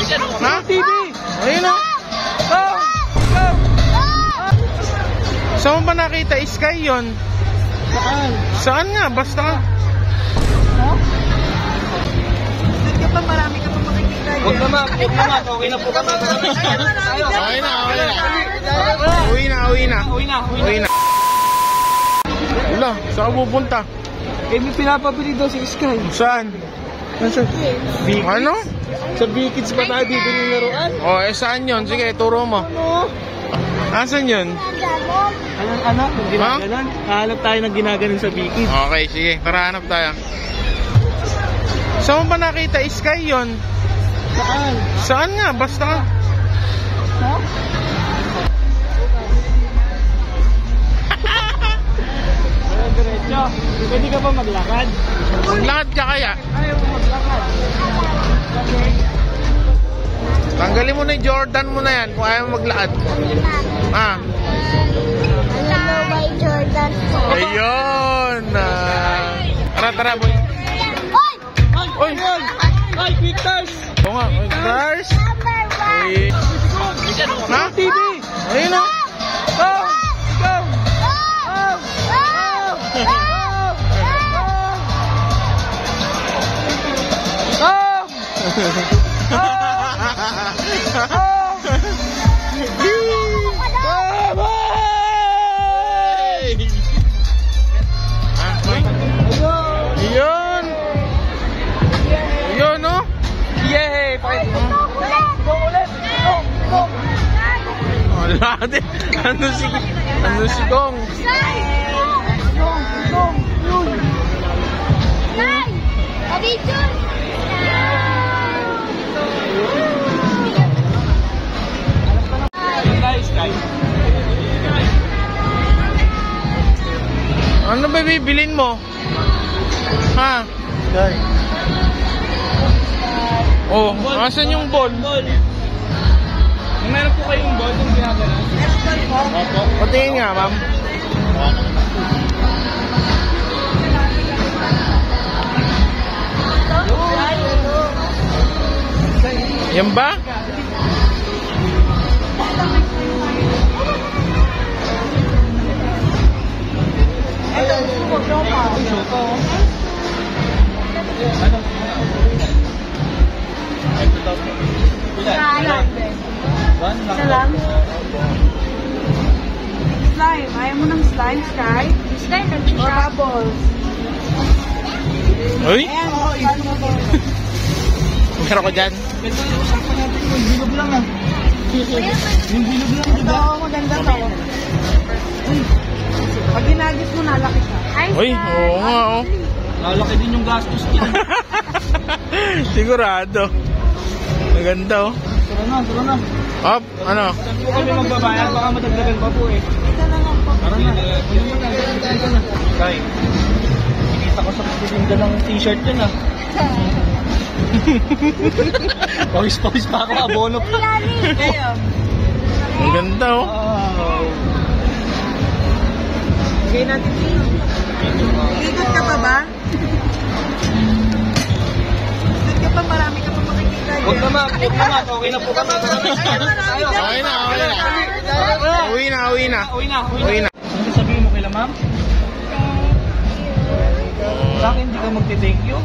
Ha? TV! Ayun o. Go! Go! Saan mo ba nakita? Sky yun? Saan? Saan nga? Basta ka. Ha? Ka pa, marami ka pa makikita. Huwag naman. Okay na po kami. Okay na. Uwi na. Wala, saan ka pupunta? Eh, may pinapabili daw si Sky. Saan? Nasa Ano? Sa B-Kids pa tayo dito yung laruan. Oh, saan yun? Sige, turo mo. Ano? Asan yun? Anak, ginaganon. Hahanap tayo ng ginaganon sa B-Kids. Okay, sige. Tara, hanap tayo. Saan mo ba nakita? Sky yun? Saan? Saan nga? Basta ka. Ha? Diretso. Pwede ka ba maglakad? Maglakad ka kaya? Ayaw mo maglakad. Tanggalin mo na yung Jordan mo na yan kung ayaw mo maglakad. Ah. Hello, by Jordan po. Ayun. Tara, boy. Hoy! Oy! Ay, quick test! Oo nga, guys. Number one! Ha? TV! Ayun o. Go! Go! Yun. Yun o. Yay! Go ulit! Go! Wala din. Ano si Gong? Nay! Pabidyon! Ano ba bibilin mo? Ha? Sky. Oh, asan yung ball? Meron po kayong ball yung ginaganon? Opo. Patingin nga, ma'am. Yan ba? Salam. Slime. Ayaw mo ng slime, Sky? Sky, Or nag-shop. bubbles? Uy, Ayan, oo. Slime mo ba? meron ko dyan. Ito yung usapan natin yung bilog lang ah. Yung bilog lang, diba? Oo, maganda to. Pag ginagis mo, nalaki siya. Ay, Uy, oo nga oh. Lalaki din yung gastos niya. Sigurado. Maganda oh. Tara na. Up, ano? Saan po kami magbabayad? Baka madagdagan pa po eh. Ito na lang po. Tara na. Kay, nakita ko sa pagtitinda ng t-shirt yun ah. Pawis-pawis pa ako, abono pa. Kayo. Maganda oh. Wow. Bigay natin sa'yo. Ikot ka pa ba? Ikot ka pa, marami ka pa makikita. Huwag naman. Okay na po kami. Okay na. Uwi na. Ano sabihin mo kila ma'am? Sa akin, hindi ka magte-thank you.